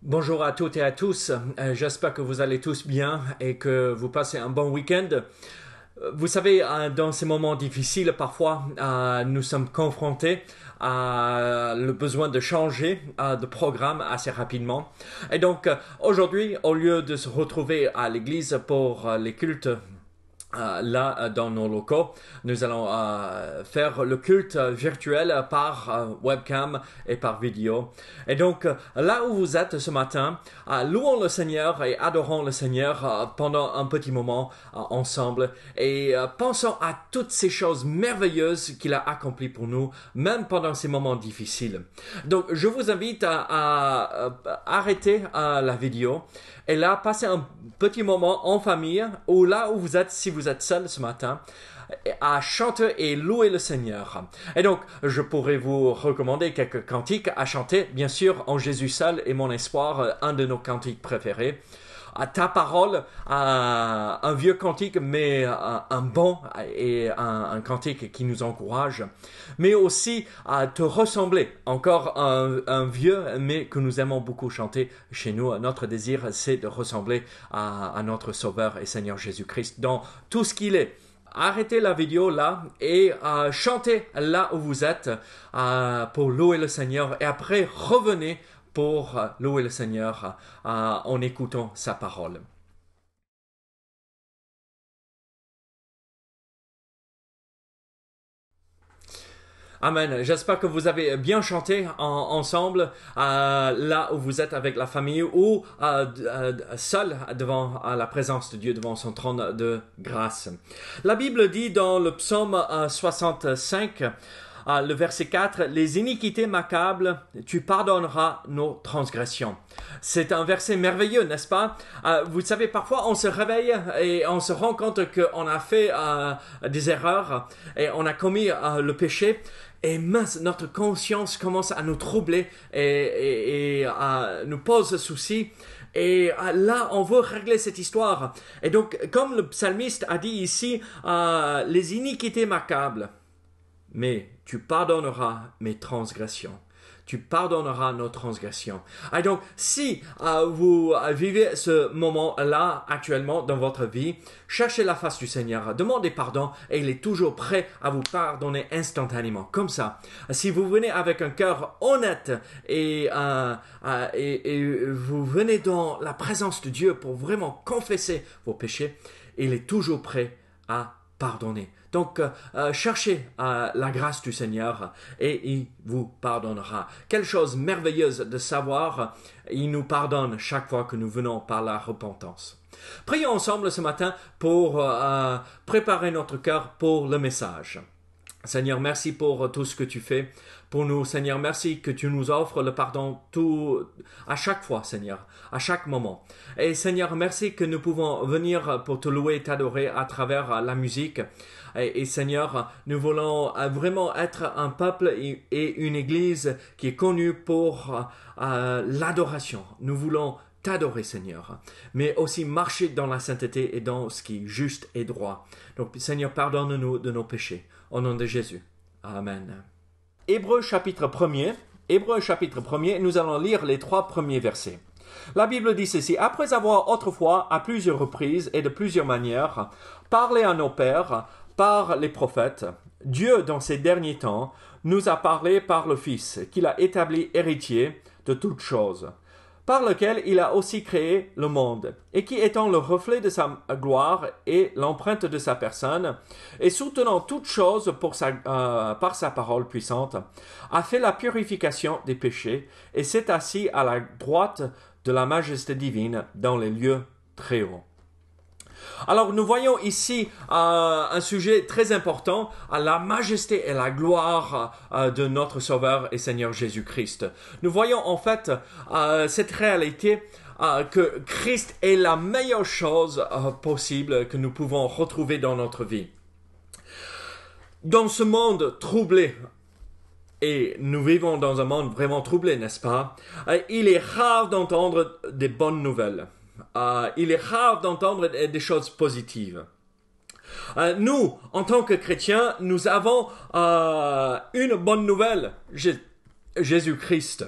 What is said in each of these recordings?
Bonjour à toutes et à tous, j'espère que vous allez tous bien et que vous passez un bon week-end. Vous savez, dans ces moments difficiles, parfois, nous sommes confrontés à le besoin de changer de programme assez rapidement. Et donc, aujourd'hui, au lieu de se retrouver à l'église pour les cultes, là, dans nos locaux, nous allons faire le culte virtuel par webcam et par vidéo. Et donc, là où vous êtes ce matin, louons le Seigneur et adorons le Seigneur pendant un petit moment ensemble et pensons à toutes ces choses merveilleuses qu'il a accomplies pour nous, même pendant ces moments difficiles. Donc, je vous invite à arrêter la vidéo et là, passez un petit moment en famille ou là où vous êtes, si vous êtes seul ce matin, à chanter et louer le Seigneur. Et donc, je pourrais vous recommander quelques cantiques à chanter, bien sûr, En Jésus seul est mon espoir, un de nos cantiques préférés. À ta parole, un vieux cantique, mais un bon et un cantique qui nous encourage, mais aussi à te ressembler, encore un vieux, mais que nous aimons beaucoup chanter chez nous. Notre désir, c'est de ressembler à notre Sauveur et Seigneur Jésus-Christ dans tout ce qu'il est. Arrêtez la vidéo là et chantez là où vous êtes pour louer le Seigneur et après revenez pour louer le Seigneur en écoutant sa parole. Amen. J'espère que vous avez bien chanté ensemble là où vous êtes avec la famille ou seul devant la présence de Dieu, devant son trône de grâce. La Bible dit dans le psaume 65, le verset 4, « Les iniquités m'accablent, tu pardonneras nos transgressions. » C'est un verset merveilleux, n'est-ce pas? Vous savez, parfois on se réveille et on se rend compte qu'on a fait des erreurs et on a commis le péché. Et mince, notre conscience commence à nous troubler et nous pose souci. Et là, on veut régler cette histoire. Et donc, comme le psalmiste a dit ici, les iniquités m'accablent, mais tu pardonneras mes transgressions. Tu pardonneras nos transgressions. Et donc, si vous vivez ce moment-là actuellement dans votre vie, cherchez la face du Seigneur, demandez pardon et il est toujours prêt à vous pardonner instantanément. Comme ça, si vous venez avec un cœur honnête et vous venez dans la présence de Dieu pour vraiment confesser vos péchés, il est toujours prêt à pardonner. Donc, cherchez la grâce du Seigneur et il vous pardonnera. Quelle chose merveilleuse de savoir, il nous pardonne chaque fois que nous venons par la repentance. Prions ensemble ce matin pour préparer notre cœur pour le message. Seigneur, merci pour tout ce que tu fais pour nous. Seigneur, merci que tu nous offres le pardon à chaque fois, Seigneur, à chaque moment. Et Seigneur, merci que nous pouvons venir pour te louer et t'adorer à travers la musique. Et Seigneur, nous voulons vraiment être un peuple et une église qui est connue pour l'adoration. Nous voulons t'adorer, Seigneur, mais aussi marcher dans la sainteté et dans ce qui est juste et droit. Donc, Seigneur, pardonne-nous de nos péchés. Au nom de Jésus. Amen. Hébreux chapitre 1er. Hébreux chapitre 1er, nous allons lire les 3 premiers versets. La Bible dit ceci. « Après avoir autrefois, à plusieurs reprises et de plusieurs manières, parlé à nos pères par les prophètes, Dieu, dans ces derniers temps, nous a parlé par le Fils, qu'il a établi héritier de toutes choses, par lequel il a aussi créé le monde, et qui étant le reflet de sa gloire et l'empreinte de sa personne, et soutenant toutes choses par sa parole puissante, a fait la purification des péchés, et s'est assis à la droite de la majesté divine dans les lieux très hauts. » Alors nous voyons ici un sujet très important, la majesté et la gloire de notre Sauveur et Seigneur Jésus-Christ. Nous voyons en fait cette réalité que Christ est la meilleure chose possible que nous pouvons retrouver dans notre vie. Dans ce monde troublé, et nous vivons dans un monde vraiment troublé, n'est-ce pas? Il est rare d'entendre des bonnes nouvelles. Il est rare d'entendre des choses positives. Nous, en tant que chrétiens, nous avons une bonne nouvelle, Jésus-Christ.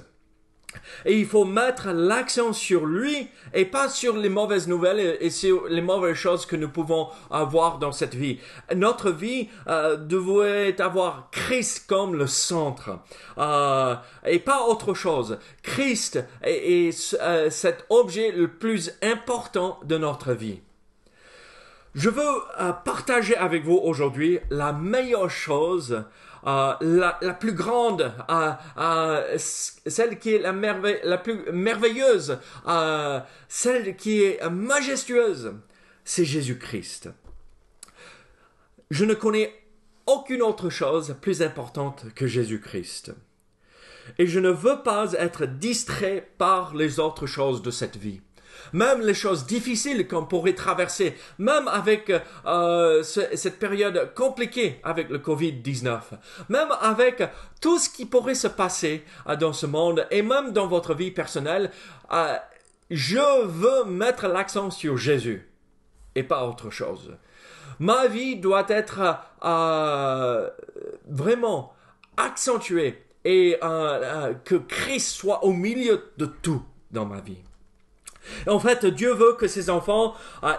Et il faut mettre l'accent sur lui et pas sur les mauvaises nouvelles et sur les mauvaises choses que nous pouvons avoir dans cette vie. Notre vie devrait avoir Christ comme le centre et pas autre chose. Christ est cet objet le plus important de notre vie. Je veux partager avec vous aujourd'hui la meilleure chose, la plus grande, celle qui est la plus merveilleuse, celle qui est majestueuse, c'est Jésus-Christ. Je ne connais aucune autre chose plus importante que Jésus-Christ. Et je ne veux pas être distrait par les autres choses de cette vie. Même les choses difficiles qu'on pourrait traverser, même avec cette période compliquée avec le Covid-19, même avec tout ce qui pourrait se passer dans ce monde et même dans votre vie personnelle, je veux mettre l'accent sur Jésus et pas autre chose. Ma vie doit être vraiment accentuée et que Christ soit au milieu de tout dans ma vie. En fait, Dieu veut que ses enfants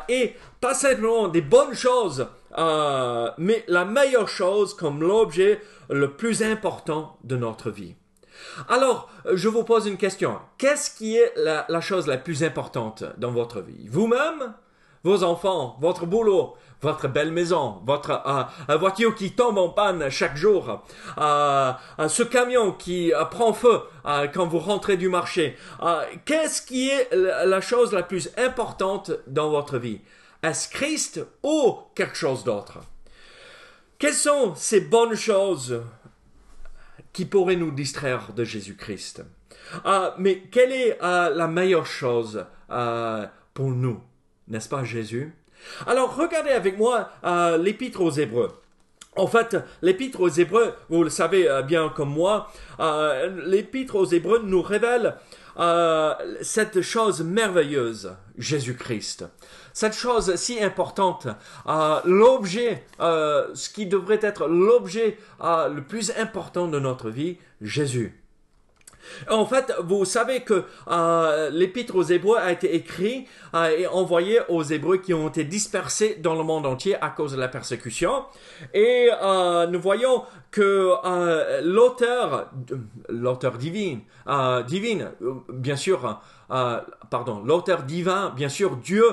aient pas simplement des bonnes choses, mais la meilleure chose comme l'objet le plus important de notre vie. Alors, je vous pose une question. Qu'est-ce qui est la chose la plus importante dans votre vie? Vous-même, vos enfants, votre boulot, votre belle maison, votre voiture qui tombe en panne chaque jour, ce camion qui prend feu quand vous rentrez du marché. Qu'est-ce qui est la chose la plus importante dans votre vie? Est-ce Christ ou quelque chose d'autre? Quelles sont ces bonnes choses qui pourraient nous distraire de Jésus-Christ? Mais quelle est la meilleure chose pour nous? N'est-ce pas Jésus? Alors, regardez avec moi l'Épître aux Hébreux. En fait, l'Épître aux Hébreux, vous le savez bien comme moi, l'Épître aux Hébreux nous révèle cette chose merveilleuse, Jésus-Christ. Cette chose si importante, l'objet, ce qui devrait être l'objet le plus important de notre vie, Jésus. En fait, vous savez que l'Épître aux Hébreux a été écrit et envoyé aux Hébreux qui ont été dispersés dans le monde entier à cause de la persécution. Et nous voyons que l'auteur divin, bien sûr, l'auteur divin, bien sûr, Dieu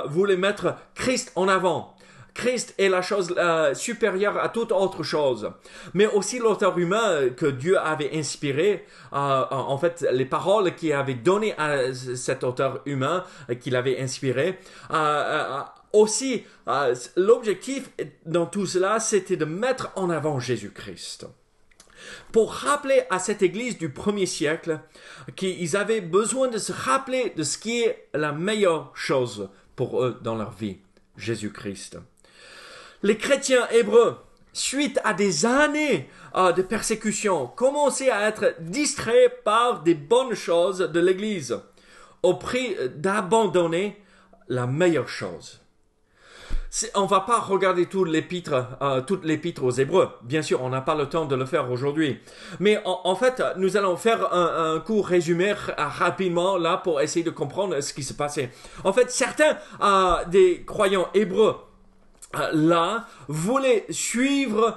voulait mettre Christ en avant. Christ est la chose supérieure à toute autre chose. Mais aussi l'auteur humain que Dieu avait inspiré, en fait, les paroles qu'il avait données à cet auteur humain qu'il avait inspiré, aussi, l'objectif dans tout cela, c'était de mettre en avant Jésus-Christ. Pour rappeler à cette église du 1er siècle qu'ils avaient besoin de se rappeler de ce qui est la meilleure chose pour eux dans leur vie, Jésus-Christ. Les chrétiens hébreux, suite à des années de persécution, commençaient à être distraits par des bonnes choses de l'Église, au prix d'abandonner la meilleure chose. On ne va pas regarder toute l'épître aux Hébreux. Bien sûr, on n'a pas le temps de le faire aujourd'hui. Mais en fait, nous allons faire un court résumé rapidement là pour essayer de comprendre ce qui se passait. En fait, certains des croyants hébreux là, voulait suivre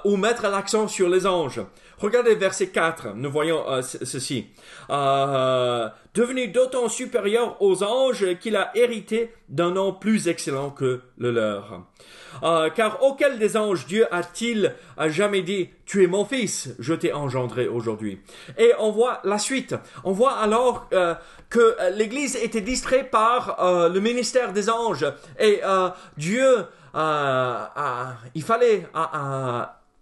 ou mettre l'accent sur les anges. Regardez verset 4, nous voyons ceci. Devenu d'autant supérieur aux anges qu'il a hérité d'un nom plus excellent que le leur. Car auquel des anges Dieu a-t-il jamais dit « Tu es mon fils, je t'ai engendré aujourd'hui » Et on voit la suite. On voit alors que l'Église était distraite par le ministère des anges. Et Dieu, il fallait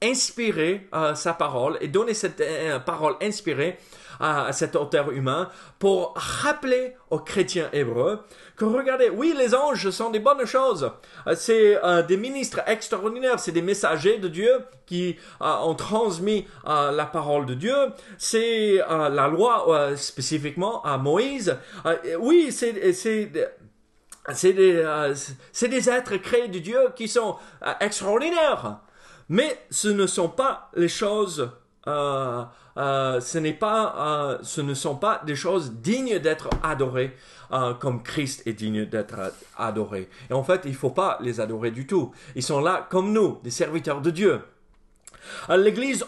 inspirer sa parole et donner cette parole inspirée à cet auteur humain pour rappeler aux chrétiens hébreux que regardez, oui, les anges sont des bonnes choses. C'est des ministres extraordinaires, c'est des messagers de Dieu qui ont transmis la parole de Dieu. C'est la loi spécifiquement à Moïse. Oui, c'est des êtres créés de Dieu qui sont extraordinaires. Mais ce ne sont pas les choses ce ne sont pas des choses dignes d'être adorées comme Christ est digne d'être adoré. Et en fait, il ne faut pas les adorer du tout. Ils sont là comme nous, des serviteurs de Dieu. L'Église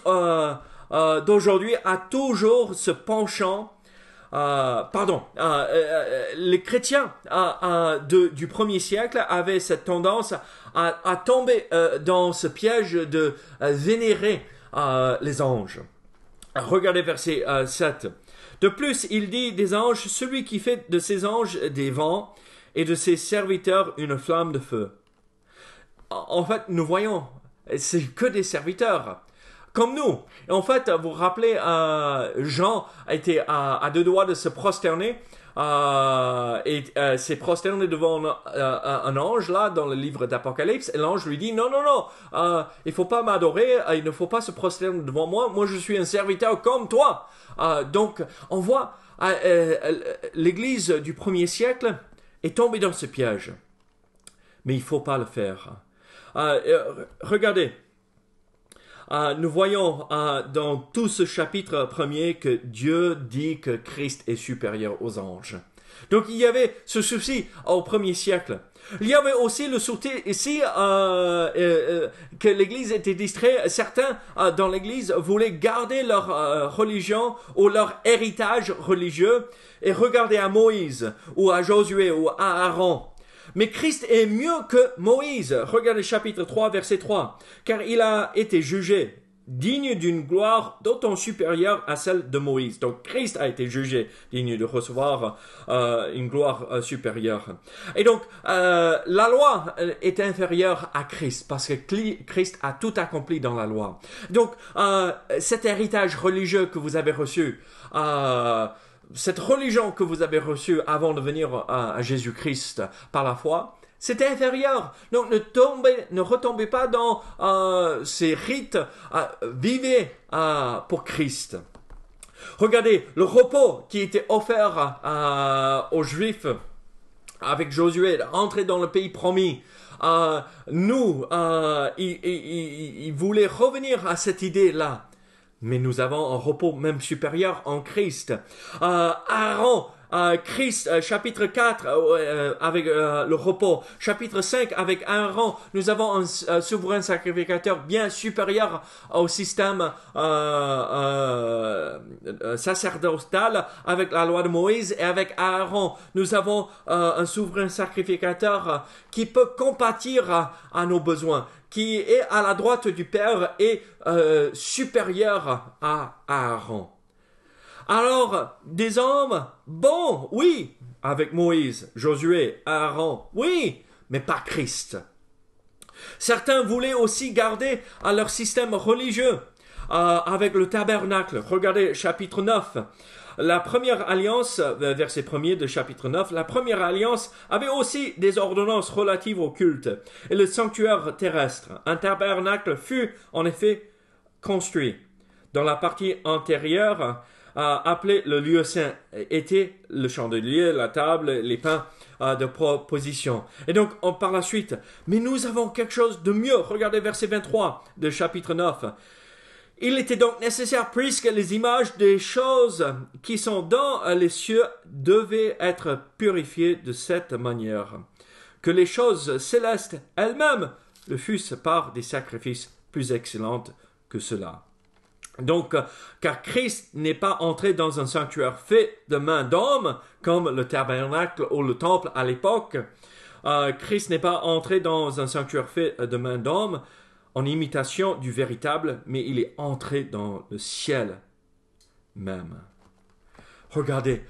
d'aujourd'hui a toujours ce penchant. Les chrétiens du premier siècle avaient cette tendance à tomber dans ce piège de vénérer les anges. Regardez verset 7. De plus, il dit des anges, celui qui fait de ses anges des vents et de ses serviteurs une flamme de feu. En fait, nous voyons, c'est que des serviteurs. Comme nous. Et en fait, vous vous rappelez, Jean était à deux doigts de se prosterner s'est prosterné devant un ange là dans le livre d'Apocalypse, et l'ange lui dit non, il faut pas m'adorer, il ne faut pas se prosterner devant moi je suis un serviteur comme toi. Donc on voit l'église du premier siècle est tombée dans ce piège, mais il faut pas le faire. Regardez, nous voyons dans tout ce chapitre premier que Dieu dit que Christ est supérieur aux anges. Donc il y avait ce souci au premier siècle. Il y avait aussi le souci ici que l'Église était distraite. Certains dans l'Église voulaient garder leur religion ou leur héritage religieux et regarder à Moïse ou à Josué ou à Aaron. Mais Christ est mieux que Moïse. Regardez chapitre 3, verset 3. Car il a été jugé digne d'une gloire d'autant supérieure à celle de Moïse. Donc Christ a été jugé digne de recevoir une gloire supérieure. Et donc la loi est inférieure à Christ parce que Christ a tout accompli dans la loi. Donc cet héritage religieux que vous avez reçu, cette religion que vous avez reçue avant de venir à Jésus-Christ par la foi, c'est inférieur. Donc ne retombez pas dans ces rites. Vivez pour Christ. Regardez le repos qui était offert aux Juifs avec Josué, entrer dans le pays promis. Ils voulaient revenir à cette idée-là. Mais nous avons un repos même supérieur en Christ. Aaron, Christ, chapitre 4 avec le repos. Chapitre 5 avec Aaron, nous avons un souverain sacrificateur bien supérieur au système sacerdotal avec la loi de Moïse. Et avec Aaron, nous avons un souverain sacrificateur qui peut compatir à nos besoins, qui est à la droite du Père et supérieur à Aaron. Alors, des hommes, bon, oui, avec Moïse, Josué, Aaron, oui, mais pas Christ. Certains voulaient aussi garder leur système religieux avec le tabernacle. Regardez chapitre 9. La première alliance, verset 1er de chapitre 9, la première alliance avait aussi des ordonnances relatives au culte et le sanctuaire terrestre. Un tabernacle fut en effet construit. Dans la partie antérieure, appelé le lieu saint, était le chandelier, la table, les pains de proposition. Et donc, par la suite, mais nous avons quelque chose de mieux. Regardez verset 23 de chapitre 9. Il était donc nécessaire, puisque les images des choses qui sont dans les cieux devaient être purifiées de cette manière, que les choses célestes elles-mêmes le fussent par des sacrifices plus excellents que cela. Donc, car Christ n'est pas entré dans un sanctuaire fait de main d'homme, comme le tabernacle ou le temple à l'époque. Christ n'est pas entré dans un sanctuaire fait de main d'homme, en imitation du véritable, mais il est entré dans le ciel même. Regardez,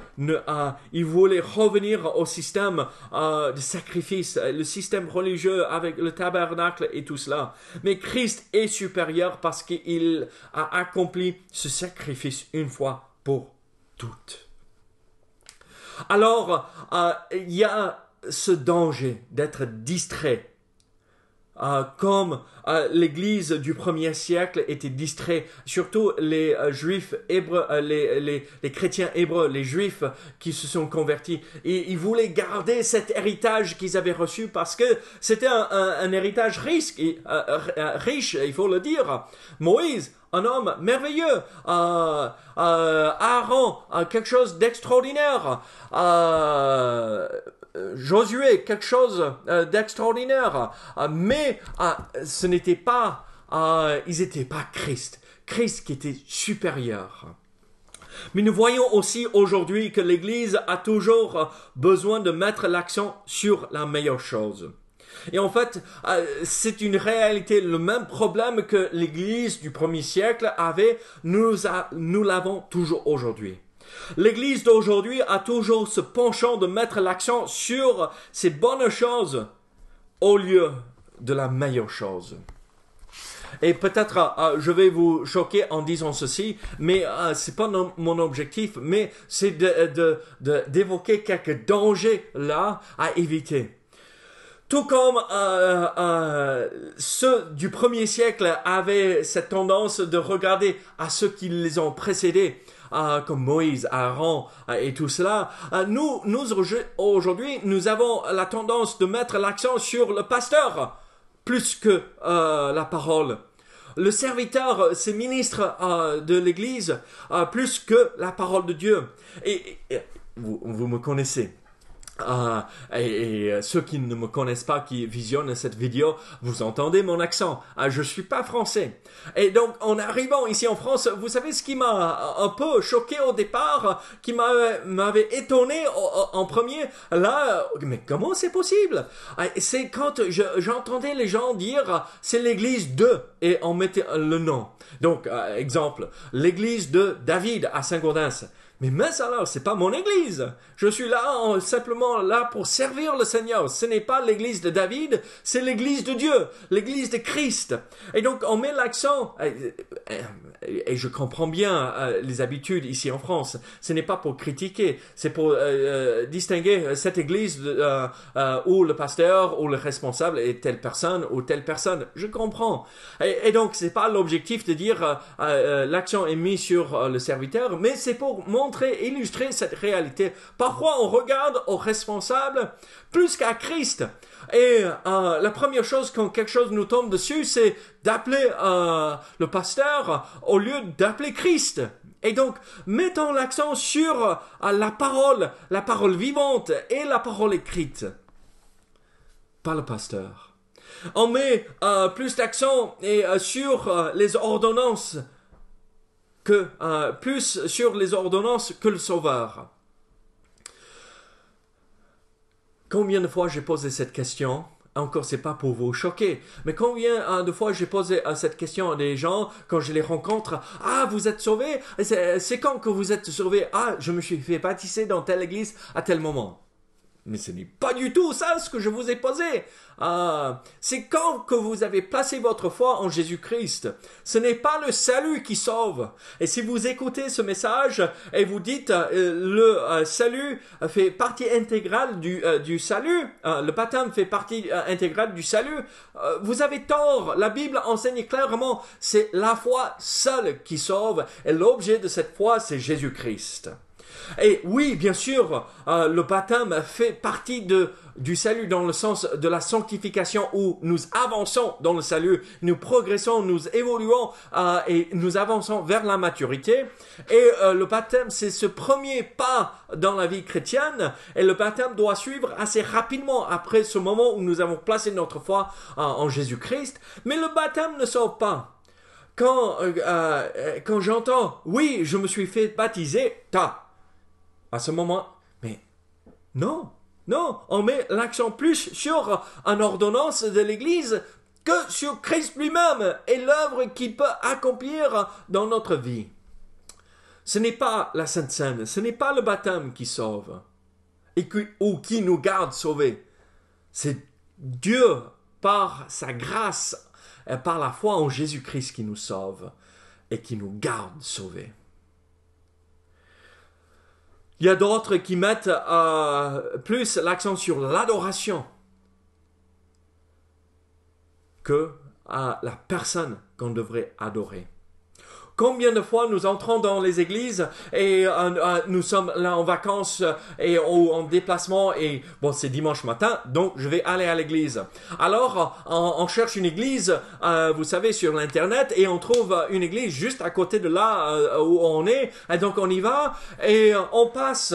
il voulait revenir au système de sacrifice, le système religieux avec le tabernacle et tout cela. Mais Christ est supérieur parce qu'il a accompli ce sacrifice une fois pour toutes. Alors, il y a ce danger d'être distrait comme l'Église du premier siècle était distraite, surtout les Juifs hébreux, les chrétiens hébreux, les Juifs qui se sont convertis, et ils voulaient garder cet héritage qu'ils avaient reçu parce que c'était un héritage riche, il faut le dire. Moïse, un homme merveilleux, Aaron, quelque chose d'extraordinaire, Josué, quelque chose d'extraordinaire, mais ce n'était pas, ils n'étaient pas Christ. Christ qui était supérieur. Mais nous voyons aussi aujourd'hui que l'Église a toujours besoin de mettre l'accent sur la meilleure chose. Et en fait, c'est une réalité, le même problème que l'Église du premier siècle avait, nous l'avons toujours aujourd'hui. L'Église d'aujourd'hui a toujours ce penchant de mettre l'accent sur ces bonnes choses au lieu de la meilleure chose. Et peut-être je vais vous choquer en disant ceci, mais c'est pas mon objectif, mais c'est d'évoquer quelques dangers là à éviter. Tout comme ceux du premier siècle avaient cette tendance de regarder à ceux qui les ont précédés, comme Moïse, Aaron et tout cela, nous aujourd'hui, nous avons la tendance de mettre l'accent sur le pasteur plus que la parole. Le serviteur, c'est ministre de l'Église plus que la parole de Dieu. Et vous me connaissez. Et ceux qui ne me connaissent pas, qui visionnent cette vidéo, vous entendez mon accent. Je suis pas français. Et donc, en arrivant ici en France, vous savez ce qui m'a un peu choqué au départ, qui m'avait étonné en premier, là, mais comment c'est possible? C'est quand j'entendais les gens dire, c'est l'église de, et on mettait le nom. Donc, exemple, l'église de David à Saint-Gaudens. Mais mince alors, c'est pas mon église. Je suis là, simplement là pour servir le Seigneur. Ce n'est pas l'église de David, c'est l'église de Dieu, l'église de Christ. Et donc, on met l'accent, et je comprends bien les habitudes ici en France. Ce n'est pas pour critiquer, c'est pour distinguer cette église où le pasteur ou le responsable est telle personne ou telle personne. Je comprends. Et donc, c'est pas l'objectif de dire l'accent est mis sur le serviteur, mais c'est pour illustrer cette réalité. Parfois, on regarde aux responsables plus qu'à Christ. Et la première chose quand quelque chose nous tombe dessus, c'est d'appeler le pasteur au lieu d'appeler Christ. Et donc, mettons l'accent sur la parole vivante et la parole écrite. Pas le pasteur. On met plus d'accent sur les ordonnances plus sur les ordonnances que le Sauveur. Combien de fois j'ai posé cette question? Encore, c'est pas pour vous choquer, mais combien de fois j'ai posé cette question à des gens quand je les rencontre? Vous êtes sauvés? C'est quand que vous êtes sauvés? Je me suis fait baptiser dans telle église à tel moment. Mais ce n'est pas du tout ça ce que je vous ai posé. C'est quand que vous avez placé votre foi en Jésus-Christ. Ce n'est pas le salut qui sauve. Et si vous écoutez ce message et vous dites le salut fait partie intégrale du salut, le baptême fait partie intégrale du salut, vous avez tort. La Bible enseigne clairement, c'est la foi seule qui sauve et l'objet de cette foi, c'est Jésus-Christ. Et oui, bien sûr, le baptême fait partie du salut dans le sens de la sanctification où nous avançons dans le salut, nous progressons, nous évoluons et nous avançons vers la maturité. Et le baptême, c'est ce premier pas dans la vie chrétienne et le baptême doit suivre assez rapidement après ce moment où nous avons placé notre foi en Jésus-Christ. Mais le baptême ne sauve pas. Quand j'entends « Oui, je me suis fait baptiser », à ce moment, mais non, on met l'accent plus sur une ordonnance de l'Église que sur Christ lui-même et l'œuvre qu'il peut accomplir dans notre vie. Ce n'est pas la Sainte Seine, ce n'est pas le baptême qui sauve ou qui nous garde sauvés. C'est Dieu, par sa grâce et par la foi en Jésus-Christ qui nous sauve et qui nous garde sauvés. Il y a d'autres qui mettent plus l'accent sur l'adoration. que la personne qu'on devrait adorer. Combien de fois nous entrons dans les églises et nous sommes là en vacances et ou en déplacement et bon, c'est dimanche matin, donc je vais aller à l'église. Alors, on cherche une église, vous savez, sur l'internet et on trouve une église juste à côté de là où on est. Et donc on y va et on passe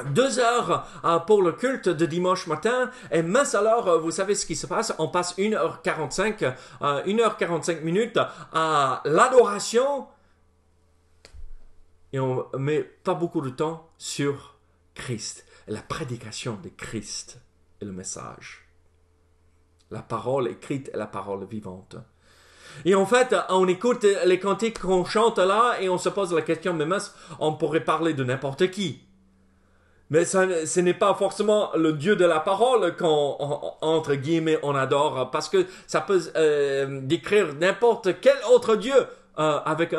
2 heures pour le culte de dimanche matin et mince alors, vous savez ce qui se passe, on passe 1h45 minutes à l'adoration et on met pas beaucoup de temps sur Christ, la prédication de Christ et le message. La parole écrite et la parole vivante. Et en fait, on écoute les cantiques qu'on chante là et on se pose la question, mais mince, on pourrait parler de n'importe qui. Mais ce n'est pas forcément le Dieu de la parole entre guillemets, on adore, parce que ça peut décrire n'importe quel autre Dieu, avec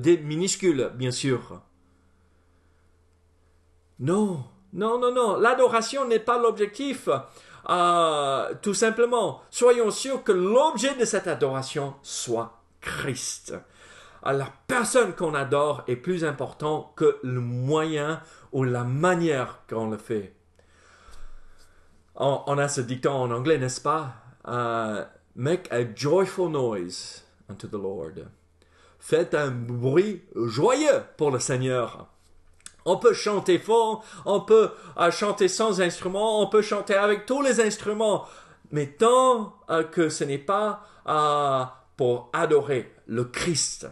des minuscules, bien sûr. Non, l'adoration n'est pas l'objectif. Tout simplement, soyons sûrs que l'objet de cette adoration soit Christ. La personne qu'on adore est plus important que le moyen ou la manière qu'on le fait. On a ce dicton en anglais, n'est-ce pas? Make a joyful noise unto the Lord. Faites un bruit joyeux pour le Seigneur. On peut chanter fort, on peut chanter sans instrument, on peut chanter avec tous les instruments, mais tant que ce n'est pas pour adorer le Christ,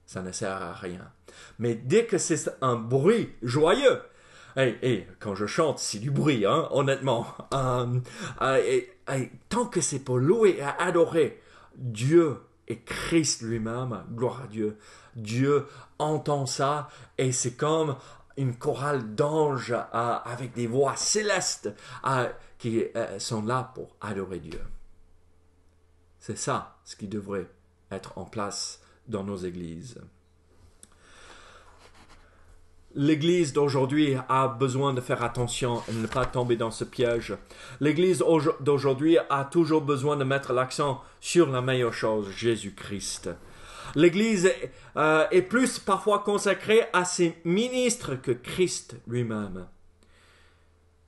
ça ne sert à rien. Mais dès que c'est un bruit joyeux, et quand je chante, c'est du bruit, hein, honnêtement, tant que c'est pour louer et adorer Dieu et Christ lui-même, gloire à Dieu, Dieu entend ça et c'est comme une chorale d'anges avec des voix célestes qui sont là pour adorer Dieu. C'est ça ce qui devrait être en place dans nos églises. L'église d'aujourd'hui a besoin de faire attention et ne pas tomber dans ce piège. L'église d'aujourd'hui a toujours besoin de mettre l'accent sur la meilleure chose, Jésus-Christ. L'église est plus parfois consacrée à ses ministres que Christ lui-même.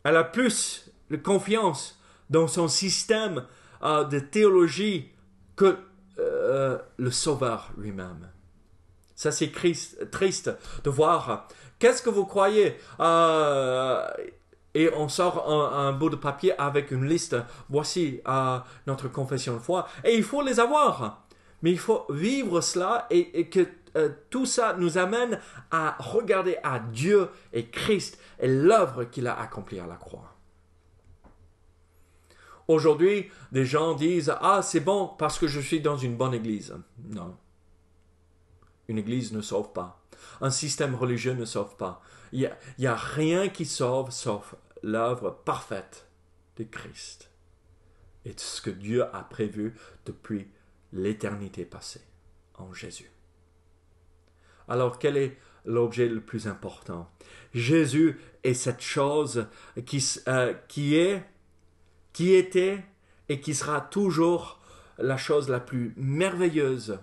Elle a plus de confiance dans son système de théologie que le Sauveur lui-même. Ça, c'est triste de voir. Qu'est-ce que vous croyez? Et on sort un bout de papier avec une liste. Voici notre confession de foi. Et il faut les avoir. Mais il faut vivre cela et que tout ça nous amène à regarder à Dieu et Christ et l'œuvre qu'il a accomplie à la croix. Aujourd'hui, des gens disent « Ah, c'est bon parce que je suis dans une bonne église. » Non. Une église ne sauve pas. Un système religieux ne sauve pas. Il y a rien qui sauve sauf l'œuvre parfaite de Christ. Et ce que Dieu a prévu depuis l'éternité passée en Jésus. Alors, quel est l'objet le plus important? Jésus est cette chose qui était et qui sera toujours la chose la plus merveilleuse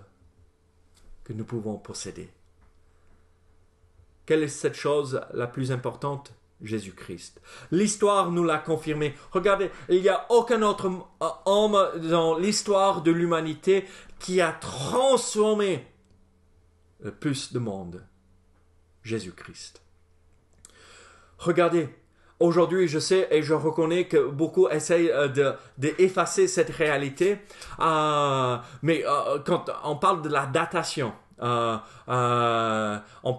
que nous pouvons posséder. Quelle est cette chose la plus importante? Jésus-Christ. L'histoire nous l'a confirmé. Regardez, il n'y a aucun autre homme dans l'histoire de l'humanité qui a transformé le plus de monde. Jésus-Christ. Regardez, aujourd'hui, je sais et je reconnais que beaucoup essayent d'effacer cette réalité, mais quand on parle de la datation, on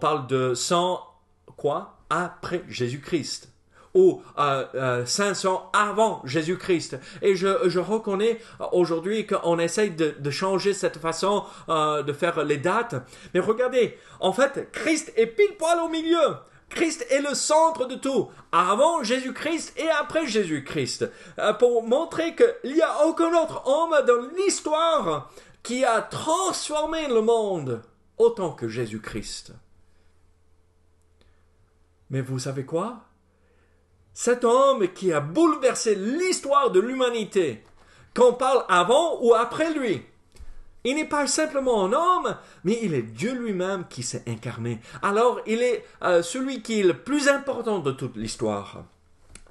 parle de 100 quoi? Après Jésus-Christ, ou 500 avant Jésus-Christ. Et je reconnais aujourd'hui qu'on essaye de changer cette façon de faire les dates. Mais regardez, en fait, Christ est pile poil au milieu. Christ est le centre de tout, avant Jésus-Christ et après Jésus-Christ, pour montrer qu'il n'y a aucun autre homme dans l'histoire qui a transformé le monde autant que Jésus-Christ. Mais vous savez quoi? Cet homme qui a bouleversé l'histoire de l'humanité, qu'on parle avant ou après lui. Il n'est pas simplement un homme, mais il est Dieu lui-même qui s'est incarné. Alors, il est celui qui est le plus important de toute l'histoire.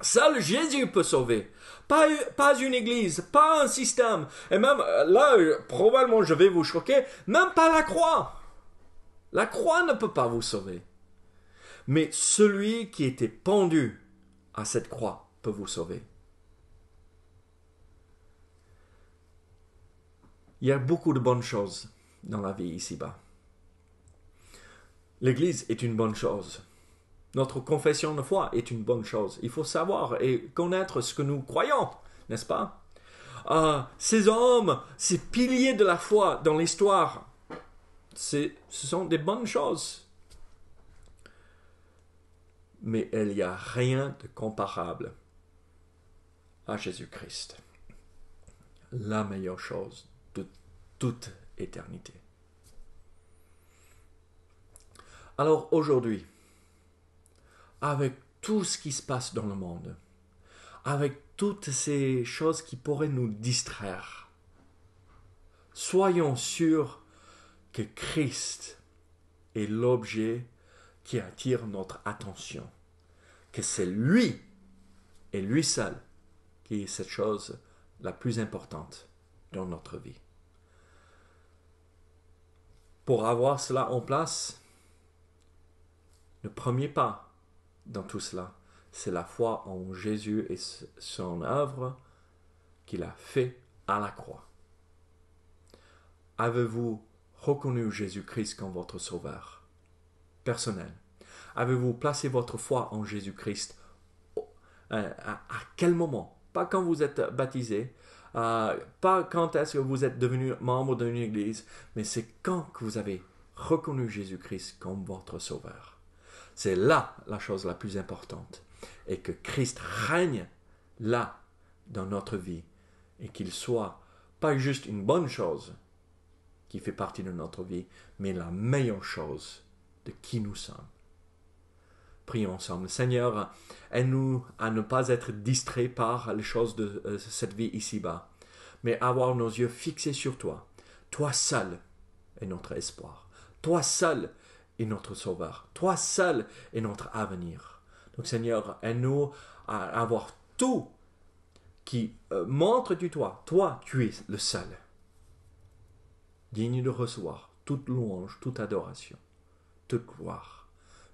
Seul Jésus peut sauver. Pas une église, pas un système. Et même, là, probablement je vais vous choquer, même pas la croix. La croix ne peut pas vous sauver. Mais celui qui était pendu à cette croix peut vous sauver. Il y a beaucoup de bonnes choses dans la vie ici-bas. L'Église est une bonne chose. Notre confession de foi est une bonne chose. Il faut savoir et connaître ce que nous croyons, n'est-ce pas? Ces hommes, ces piliers de la foi dans l'histoire, ce sont des bonnes choses. Mais il n'y a rien de comparable à Jésus-Christ. La meilleure chose de toute éternité. Alors aujourd'hui, avec tout ce qui se passe dans le monde, avec toutes ces choses qui pourraient nous distraire, soyons sûrs que Christ est l'objet qui attire notre attention, que c'est lui et lui seul qui est cette chose la plus importante dans notre vie. Pour avoir cela en place, le premier pas dans tout cela, c'est la foi en Jésus et son œuvre qu'il a fait à la croix. Avez-vous reconnu Jésus-Christ comme votre sauveur personnel? Avez-vous placé votre foi en Jésus-Christ à quel moment? Pas quand vous êtes baptisé, pas quand est-ce que vous êtes devenu membre d'une église, mais c'est quand que vous avez reconnu Jésus-Christ comme votre sauveur. C'est là la chose la plus importante. Et que Christ règne là dans notre vie et qu'il soit pas juste une bonne chose qui fait partie de notre vie, mais la meilleure chose de qui nous sommes. Prions ensemble. Seigneur, aide-nous à ne pas être distraits par les choses de cette vie ici-bas, mais avoir nos yeux fixés sur toi. Toi seul est notre espoir. Toi seul est notre sauveur. Toi seul est notre avenir. Donc Seigneur, aide-nous à avoir tout qui montre du toi. Toi, tu es le seul, digne de recevoir toute louange, toute adoration, toute gloire.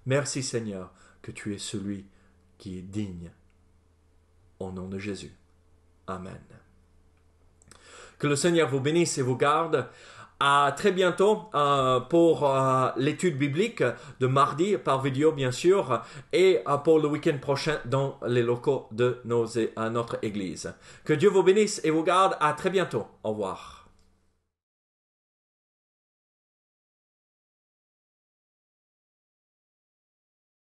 Merci Seigneur que tu es celui qui est digne. Au nom de Jésus. Amen. Que le Seigneur vous bénisse et vous garde. À très bientôt pour l'étude biblique de mardi par vidéo bien sûr et pour le week-end prochain dans les locaux de notre église. Que Dieu vous bénisse et vous garde. À très bientôt. Au revoir.